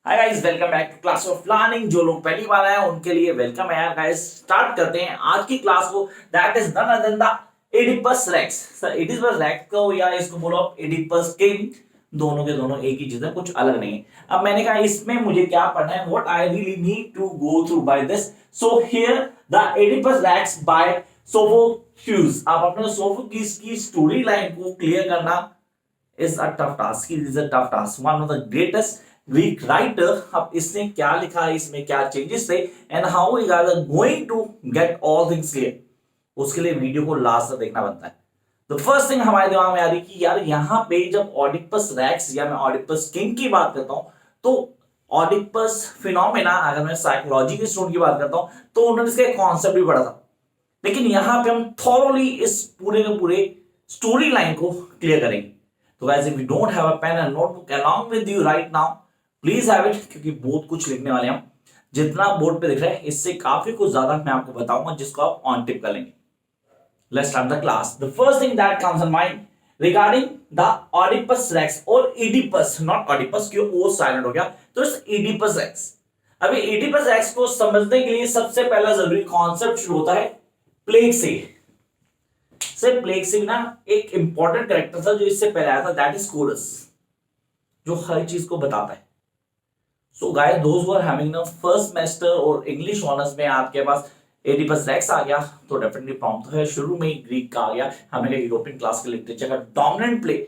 Hi guys, welcome back to class of learning. जो लोग पहली बार आए हैं उनके लिए वेलकम है यार। गाइस स्टार्ट करते हैं आज की क्लास को। That is none other than the Oedipus Rex. Sir Oedipus Rex को या इसको बोलो आप एडिपस किंग, दोनों के दोनों एक ही चीज है, कुछ अलग नहीं है। अब मैंने कहा इसमें मुझे क्या पढ़ना है, what I really need to go through by this. So here the Oedipus Rex by Sophocles. आप अपने सोफोक्लियस की स्टोरी लाइन को क्लियर करना is a tough task. It is a tough task. One of the greatest Greek writer. अब इसने क्या लिखा है, इसमें क्या चेंजेस थे, and how we are going to get all things clear, उसके लिए वीडियो को लास्ट तक देखना बनता है। तो फर्स्ट थिंग हमारे दिमाग में आ रही कि यार यहाँ पे जब ऑडिपस रेक्स या मैं ऑडिपस किंग की बात करता हूं तो ऑडिपस फिनोमेना, अगर मैं साइकोलॉजी के स्टूडेंट की बात करता हूं तो उन्होंने इसका कॉन्सेप्ट भी पढ़ा था। लेकिन यहां पे हम थॉरोली इस पूरे के पूरे स्टोरी लाइन को क्लियर करेंगे। तो guys if you don't have a pen and notebook along with you right now, please have it, क्योंकि बहुत कुछ लिखने वाले हम। जितना बोर्ड पे दिख रहा है इससे काफी कुछ ज्यादा मैं आपको बताऊंगा, जिसको आप ऑन टिप कर लेंगे। Let's start the class. The first thing that comes in mind regarding the Oedipus Rex और इडिपस, नॉट ऑडिपस, क्यों ओ साइलेंट हो गया, तो इस इडिपस रेक्स। अभी इडिपस रेक्स को समझने के लिए सबसे पहला जरूरी कॉन्सेप्ट शुरू होता है प्लेग से। सिर्फ प्लेग से ना एक इंपॉर्टेंट कैरेक्टर था जो इससे पहले आया था, दैट इज कोरस, जो हर चीज को बताता है। So guys those who are having the first semester और इंग्लिश ऑनर्स में आपके पास एडिपस रेक्स आ गया तो डेफिनेटली प्रॉम्प्ट है, शुरू में ही ग्रीक का आ गया, हमें यूरोपियन क्लासिकल लिटरेचर का डोमिनेंट प्ले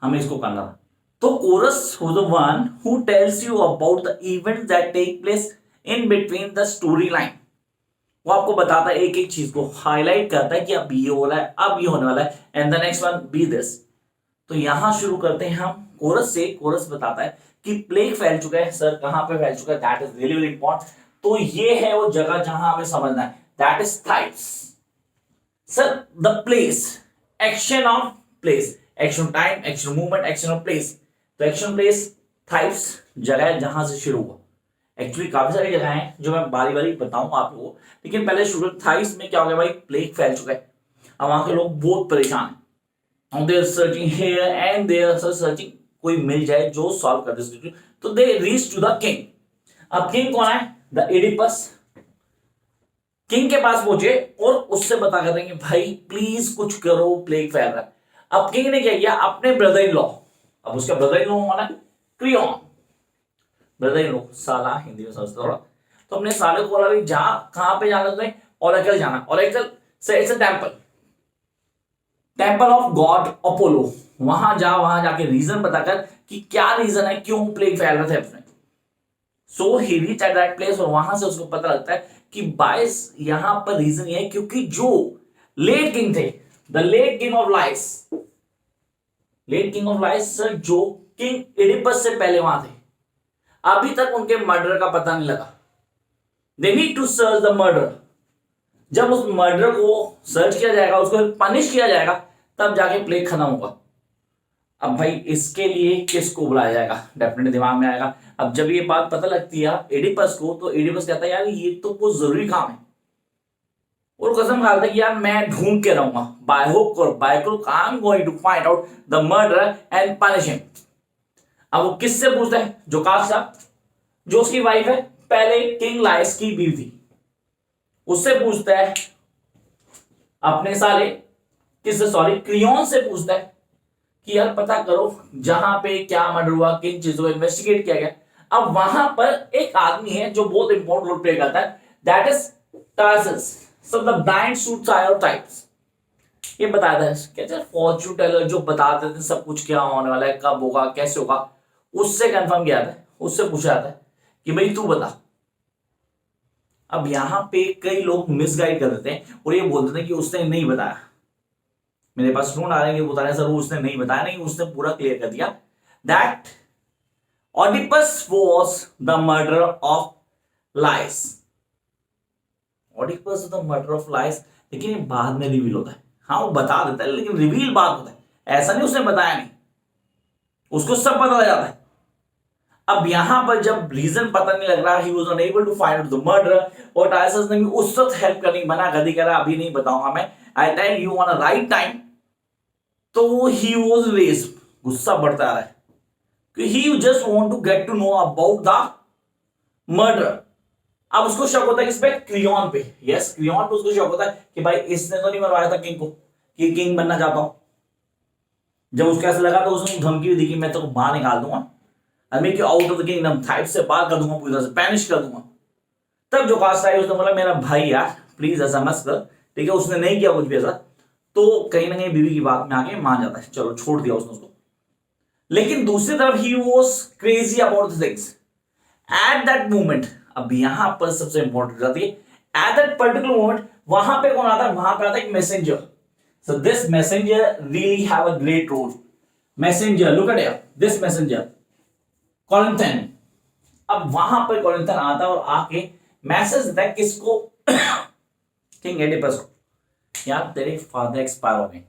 हमें इसको करना था। तो chorus was the one who tells you about the events that take place in between the story line. वो आपको बताता है, एक एक चीज को हाईलाइट करता है कि अब ये हो रहा है, अब ये होने वाला है, and the next one be this. तो यहां शुरू करते हैं हम कोरस से। कोरस बताता है कि प्लेग फैल चुका है। सर कहां पे फैल चुका है, that is really very important. तो ये है वो जगह जहां हमें समझना है, that is Thebes. Sir the place, action of place, action time, action movement, action of place. तो एक्शन प्लेस थाइप्स जगह है जहां से शुरू हुआ। एक्चुअली काफी सारी जगह हैं जो मैं बारी बारी बताऊंगा आप लोगों को, लेकिन पहले शुरू थाइस में क्या हो गया भाई, प्लेग फैल चुका है। अब वहां के लोग बहुत परेशान हैं, they are searching here and they are searching, कोई मिल जाए जो सॉल्व कर दे। तो they reach to the king. अब किंग कौन है, द एडिपस। किंग के पास पहुंचे और उससे बता कर देंगे भाई प्लीज कुछ करो, प्लेग फैल रहा है। अब किंग ने क्या किया, अपने ब्रदर इन लॉ, अब उसका ब्रदर इन लॉ माना क्रियोन, ब्रदर इन लॉ, साला हिंदी में समझता थोड़ा। तो अपने साले को बोला भाई जा, कहां पे जाना तुम्हें, ओरेकल जाना। ओरेकल से it's a temple, temple of God Apollo. वहां जा, वहां जाके रीजन बताकर कि क्या रीजन है, क्यों प्लेग फैल रहा था अपने। सो ही रीच एट दैट प्लेस, और वहां से उसको पता लगता है कि बाइस यहां पर रीजन ये है क्योंकि जो लेट किंग थे, the late king of Laius, late king of Laius sir, जो किंग एडिपस से पहले वहां थे, अभी तक उनके मर्डर का पता नहीं लगा। They need to search the murder. जब उस मर्डर को सर्च किया जाएगा, उसको पनिश किया जाएगा, तब जाके प्लेग खत्म होगा। अब भाई इसके लिए किसको बुलाया जाएगा, डेफिनेटली दिमाग में आएगा। अब जब ये बात पता लगती है एडिपस को, तो एडिपस कहता है यार ये तो बहुत जरूरी काम है, और कसम खाता है कि यार मैं ढूंढ के रहूंगा, बाय हुक और by crook I am going to find out the murderer and punish him. अब वो किससे पूछता है, जो कास्टा, जो उसकी वाइफ है, पहले किंग लाइस की बीवी थी, उससे पूछता है। अपने सारे किससे, सॉरी क्रियोन से पूछता है कि यार पता करो जहां पे क्या मर्डर हुआ, किन चीजों को इन्वेस्टिगेट किया गया। अब वहां पर एक आदमी है जो बहुत इंपॉर्टेंट रोल प्ले करता है, that is tarsus. So the blind types, ये बताया था क्या, फॉर्च्यून टेलर जो बताते थे सब कुछ क्या होने वाला है, कब होगा, कैसे होगा, उससे कंफर्म किया था, उससे पूछा जाता है कि भाई तू बता। अब यहां पे कई लोग मिसगाइड कर देते हैं और ये बोल देते हैं कि उसने नहीं बताया। मेरे पास स्टूडेंट आ रहे हैं, बता रहे हैं सर वो उसने नहीं बताया, नहीं उसने पूरा क्लियर कर दिया that Oedipus was the murder of Laius. Oedipus the murder of Laius, लेकिन ये बाद में रिवील होता है। हाँ वो बता देता है लेकिन रिवील बाद होता है, ऐसा नहीं उसने बताया नहीं, उसको सब पता लग जाता है। अब यहां पर जब रीजन पता नहीं लग रहा, he was unable to find out the murder, और टाइसस ने भी उस वक्त हेल्प करने की मना कर दी, कह रहा अभी नहीं बताऊंगा मैं, I tell you on a right time. तो ही वाज रेस्ड, गुस्सा बढ़ता आ रहा है, कि he just want to get to know about the murder. अब उसको शक होता है किस पे? क्रियोन पे। यस, क्रियोन पे उसको शक होता है कि भाई इसने तो नहीं मरवाया था किंग को, कि किंग बनना चाहता हूं। जब उसको ऐसा लगा तो उसने धमकी भी दी कि मैं तो बाहर निकाल दूंगा, I make you out of the kingdom, Taipei से बाहर कर दूंगा, पूरी तरह से पैनिश कर दूंगा। तब जो कास्ट आई उसने बोला मेरा भाई यार प्लीज ऐसा मत कर, ठीक है। उसने नहीं किया कुछ भी ऐसा, तो कहीं ना कहीं बीवी की बात में आके मान जाता है, चलो छोड़ दिया उसने उसको। लेकिन दूसरी तरफ he was crazy about the things at that moment. अब यहां पर सबसे इंपॉर्टेंट जाती है एट दैट पर्टिकुलर मोमेंट, वहां पे कौन आता है? वहां पे आता है एक messenger. So this messenger really have a great role. Messenger, look at here, this messenger Corinthian. अब वहां पर कॉलिंथन आता है और आके मैसेज देता है किसको? किंग एडिपस को, यार तेरे फादर एक्सपायर हो गए।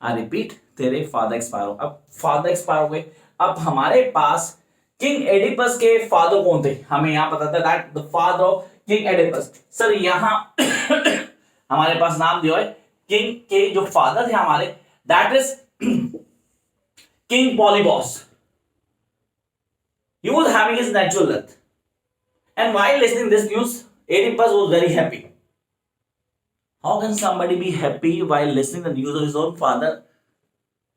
आई रिपीट, तेरे फादर एक्सपायर हो। अब फादर एक्सपायर हो गए, अब हमारे पास किंग एडिपस के फादर कौन थे? हमें यहां पता था that the father of king Oedipus. Sir यहां हमारे पास नाम दिया है किंग के जो फादर थे हमारे, that is king Polybus. He was having his natural death, and while listening this news, Oedipus was very happy. How can somebody be happy while listening the news of his own father?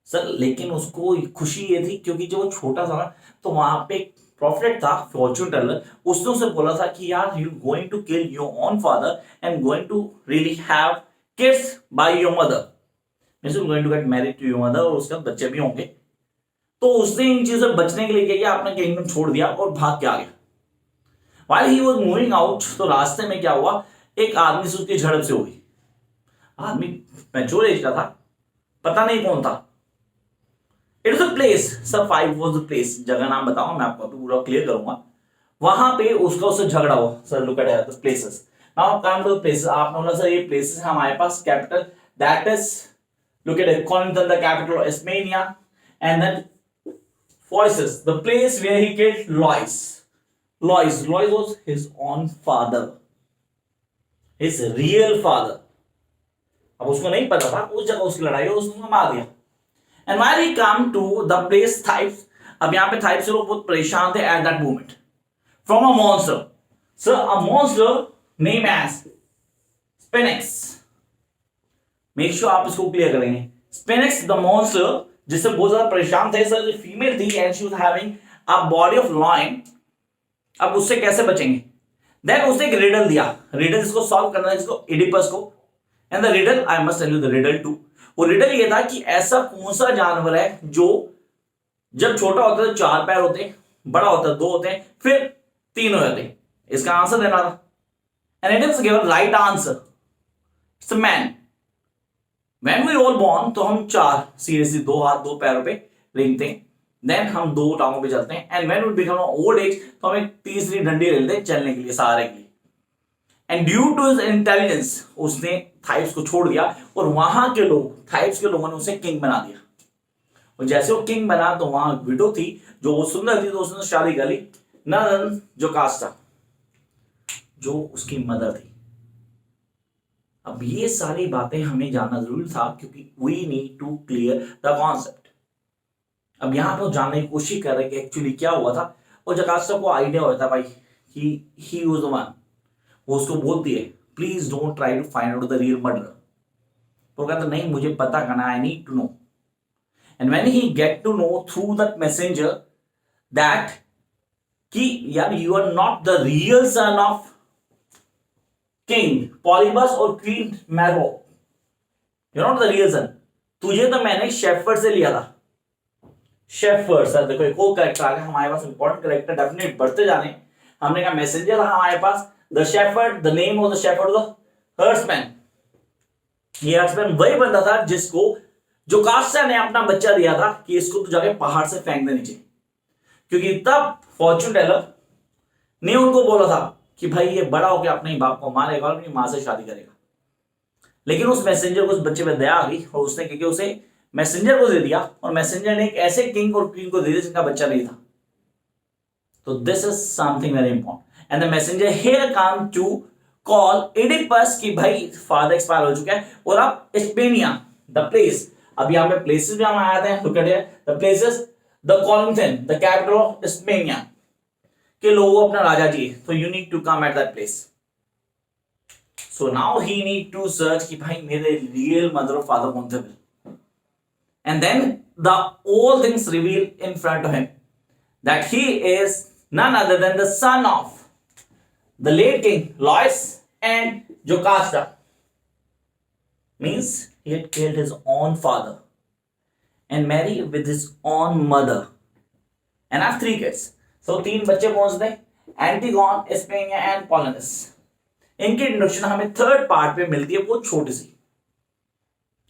Sir लेकिन उसको खुशी ये थी क्योंकि जब वो छोटा था ना, तो वहां पे एक प्रॉफिट था, फॉर्चून टेलर, उसने उसे बोला था कि यार you going to kill your own father and going to really have kids by your mother, means you going to get married to your mother, और उसके बाद बच्चे भी होंगे। तो उसने इन चीजों से बचने के लिए क्या किया? अपना किंगडम छोड़ दिया और भाग के आ गया। While he was moving out, तो रास्ते में क्या हुआ? एक आदमी से उसकी झड़प से हो गई। आदमी मैच्योर एज का था, पता नहीं कौन था। It was a place, sir 5 was the place, जगह नाम बताऊंगा मैं आपको, पूरा क्लियर करूंगा। वहां पे उसका उससे झगड़ा हुआ। Sir look at the places, now come to the places. आपने बोला सर ये प्लेसेस है हमारे पास, capital that is look at Corinthian, the capital of Espania, and then Phocis, the place where he killed Lois. Lois was his own father, his real father. अब उसको नहीं पता था, उस जगह उसकी लड़ाई हो, उसने मार दिया। And while he come to the place Thebes, अब यहाँ पे Thebes लोग बहुत परेशान थे at that moment from a monster. So a monster named as Sphinx. Make sure आप इसको क्लियर करेंगे। Sphinx the monster, जिससे बहुत ज्यादा परेशान थे सर, फीमेल थी and she was having a body of lion. अब उससे कैसे बचेंगे? देन उसने एक रिडल दिया, रिडल इसको सॉल्व करना है इसको एडिपस को। And the riddle, I must tell you the riddle too. वो रिडल ये था कि ऐसा कौन सा जानवर है जो जब छोटा होता है 4 पैर होते हैं, बड़ा होता है 2 होते हैं, फिर 3 हो जाते हैं। इसका आंसर देना था। And Oedipus given right answer, it's a man. When we all born, तो हम 4 सीरियसली 2 हाथ 2 पैरों पे रेंगते हैं, देन हम 2 टांगों पे चलते हैं, and when we become old age, तो हम एक तीसरी डंडी ले लेते हैं चलने के लिए, सहारे के लिए। And due to his intelligence, उसने थाइप्स को छोड़ दिया, और वहां के लोग, थाइप्स के लोगों ने उसे किंग बना दिया। और जैसे वो किंग बना, तो वहां विडो थी जो सुंदर थी, तो उसने शादी कर ली नन, जो कास्ट था, जो उसकी मदर थी। अब ये सारी बातें हमें जानना जरूरी था, क्योंकि we need to clear the concept. अब यहां पर जानने की कोशिश कर रहे कि एक्चुअली क्या हुआ था, और जकास्टा को आइडिया होता था भाई कि ही वाज द वन। वो उसको बोलती है please don't try to find out the real murder. तो कहता नहीं, मुझे पता करना, I need to know. And when he get to know through that messenger that कि यार you are not the real son of king Polybus और queen Merope, you not the real son, तुझे तो मैंने शेफर्ड से लिया था। Shepherd, sir देखो एक और करेक्टर आ गया हमारे पास, इंपॉर्टेंट करेक्टर, डेफिनेट बढ़ते जाने। हमने कहा मैसेंजर था हमारे पास, the shepherd, the name of the shepherd the herdsman. ये हर्ट्समैन वही बंदा था जिसको जो कास्टा ने अपना बच्चा दिया था कि इसको तो जाके पहाड़ से फेंक दे नीचे, क्योंकि तब फॉर्चून टेलर ने उनको बोला था कि भाई ये बड़ा होकर अपने ही बाप को मारेगा और अपनी मां से शादी करेगा। लेकिन उस मैसेंजर को उस बच्चे पे दया आ गई, और उसने क्योंकि उसे मैसेंजर को दे दिया, और मैसेंजर ने एक ऐसे किंग और क्वीन को दे दिया जिनका बच्चा नहीं था। तो this is something very important. And the messenger here come to call Oedipus कि भाई फादर एक्सपायर हो चुका है, और अब स्पेनिया द प्लेस, अब यहाँ पे प्लेसेस भी हम आते हैं, look at here the places, the Corinthian the capital of Spania के लोगों अपना राजा जी, तो you need to come at that place. So now he need to search कि भाई मेरे रियल मदर और फादर कौन थे. And then the all things reveal in front of him that he is none other than the son of the late king Lois and Jocasta. Means he had killed his own father and married with his own mother and have 3 kids. So 3 बच्चे कौन से थे? Antigone, Hispania and Polonus. इनकी introduction हमें third part में मिलती है, वो छोटी सी.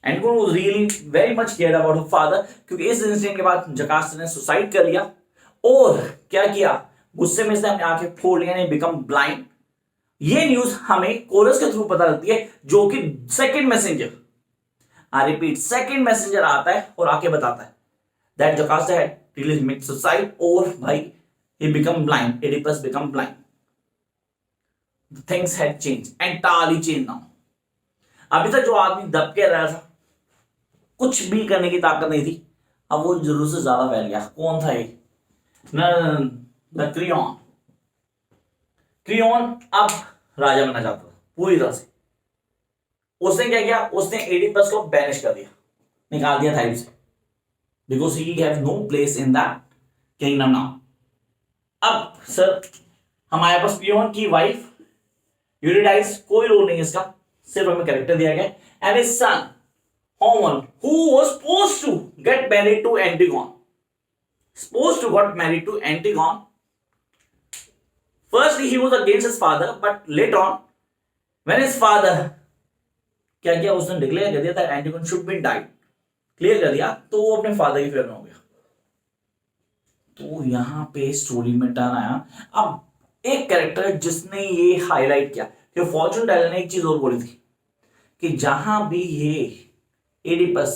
Antigone was really very much cared about her father, क्योंकि इस इंसिडेंट के बाद जकास्ता ने सुसाइड कर लिया और क्या किया, गुस्से में से हमने आंखें फोड़ लिया, नहीं बिकम ब्लाइंड. ये न्यूज हमें कोरस के थ्रू पता लगती है, जो कि second messenger, I repeat, second messenger आता है और आके बताता है that जोकास्टा had really committed suicide और भाई he become blind, Oedipus become blind. Things had change, entirely change now. अभी तक जो आदमी दब के रहा था, कुछ भी करने की ताकत नहीं थी, अब वो जरूर से ज्यादा फैल गया. कौन था ये? The crayon. क्रियोन अब राजा बनना चाहता था पूरी तरह से. उसने क्या किया, उसने एडिपस को बैनिश कर दिया, निकाल दिया थाइब से, because he have no place in that kingdom now. अब सर हमारे पास क्रियोन की वाइफ यूरिडाइस, कोई रोल नहीं इसका, सिर्फ हमें कैरेक्टर दिया गया. And his son Haemon who was supposed to get married to Antigone, supposed to got married to Antigone. Firstly, he was against his father, but later on, when his father क्या किया, उसने declare कर दिया था Antigone should be died, clear कर दिया, तो वो अपने फादर की फेवर में हो गया. तो यहां पे स्टोरी में टर्न आया. अब एक कैरेक्टर जिसने ये हाईलाइट किया कि फॉर्चून टेलर ने एक चीज और बोली थी कि जहां भी ये एडिपस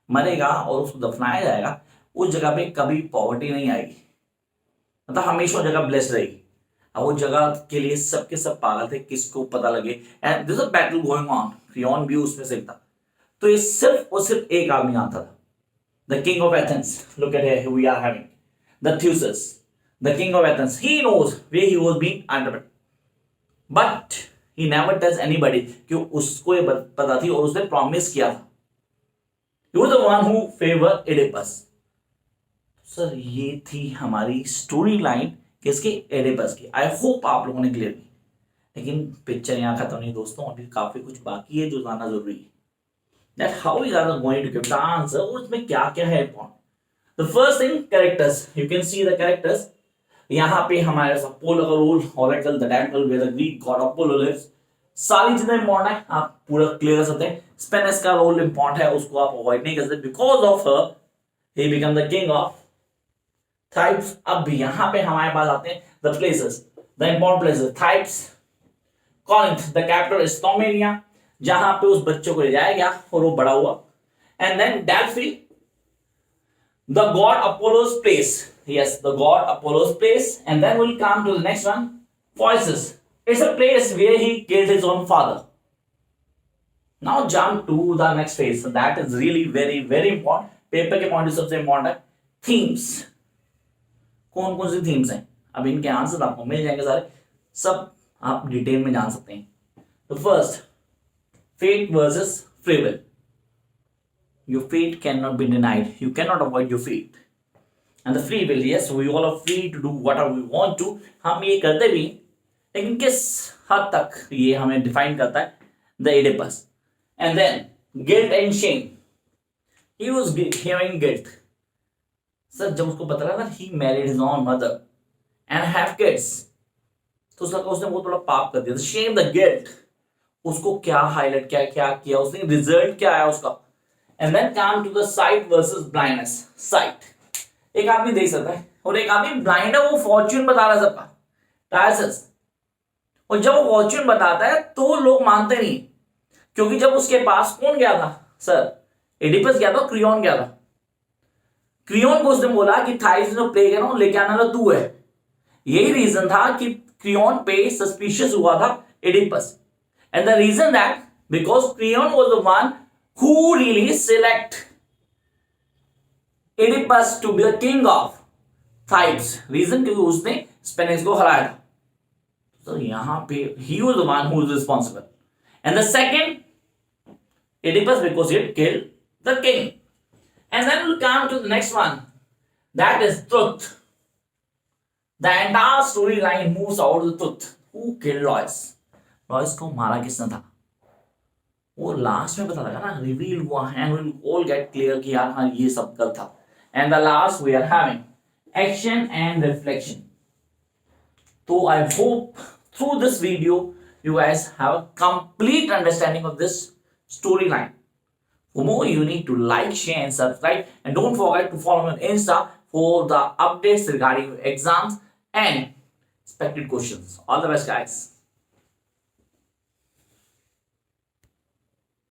मरेगा और उसको दफनाया जाएगा, उस जगह पे कभी पॉवर्टी नहीं आएगी, मतलब हमेशा वो जगह ब्लेस्ड रहेगी. अब वो जगह के लिए सबके सब पागल थे, किसको पता लगे. And this a battle going on, crayon भी उसमें से था. तो ये सिर्फ और सिर्फ एक आदमी आता था, the king of Athens. Look at here we are having the Theseus, the king of Athens. He knows way he was being under, but he never tells anybody, कि उसको ये पता थी और उसने प्रॉमिस किया था. ही was the one who favour Oedipus. Sir ये थी हमारी स्टोरी लाइन किसके, एडिपस की. आई होप आप लोगों ने क्लियर की. लेकिन पिक्चर यहाँ खत्म नहीं दोस्तों, अभी काफी कुछ बाकी है जो जानना जरूरी है. That how is are going to give the answer, और इसमें क्या क्या है point. The first thing, characters. You can see the characters. यहाँ पे हमारे पास अपोलो का role, oracle the temple where the Greek god Apollo lives. सारी चीजें इंपॉर्टेंट है, आप पूरा क्लियर कर सकते हैं. स्पेनिस का रोल इंपॉर्टेंट है, उसको आप अवॉइड नहीं कर सकते. Because of her he become the king of Thebes. अब यहां पे हमारे पास आते हैं the places, the important places. Thebes, Corinth, the capital is Stomania, जहां पे उस बच्चों को ले जाया गया और वो बड़ा हुआ. And then Delphi, the god Apollo's place. Yes, the god Apollo's place. And then we'll come to the next one, Phoesus. It's a place where he killed his own father. Now jump to the next phase. So that is really very very important. Paper के point सबसे important है themes. कौन कौन सी themes हैं, अब इनके answer आपको मिल जाएंगे सारे, सब आप डिटेल में जान सकते हैं. तो first, fate versus free will. Your fate can not be denied, you can not avoid your fate. And the free will, yes we all are free to do whatever we want to. हम ये करते भी, लेकिन किस हद तक ये हमें डिफाइन करता है, the Oedipus. And then guilt and shame. He was hearing guilt. Sir जब उसको पता लगा he married his own mother and have kids, तो उसने वो थोड़ा पाप कर दिया. Shame the guilt. उसको क्या हाईलाइट किया उसने, रिजल्ट क्या आया उसका. And then come to the sight versus blindness. Sight, एक आदमी देख सकता है और एक आदमी ब्लाइंड है, वो फॉर्च्यून बता रहा है सबका, टायरस. और जब वो फॉर्च्यून बताता है तो लोग मानते नहीं, क्योंकि जब उसके पास कौन गया था सर, एडिपस गया था, क्रियोन गया था. क्रियोन को उसने बोला कि थाइस जो प्लेग है ना लेके आने वाला तू है. यही रीजन था कि क्रियोन पे सस्पिशियस हुआ था Oedipus. And the reason that because Creon was the one who really select Oedipus to be the king of Thebes, reason क्योंकि उसने स्पेनिश को हराया था. तो यहां पे he was the one who is responsible. And the second Oedipus because he killed the king. And then we'll come to the next one. That is truth. The entire storyline moves out the truth. Who killed Lois? Lois को मारा किसने था? वो last में पता लगा ना, reveal हुआ and we'll all get clear कि यार हाँ ये सब गलत था. And the last we are having action and reflection. So I hope through this video you guys have a complete understanding of this storyline. For more, you need to like, share, and subscribe. And don't forget to follow me on Insta for the updates regarding exams and expected questions. All the best, guys.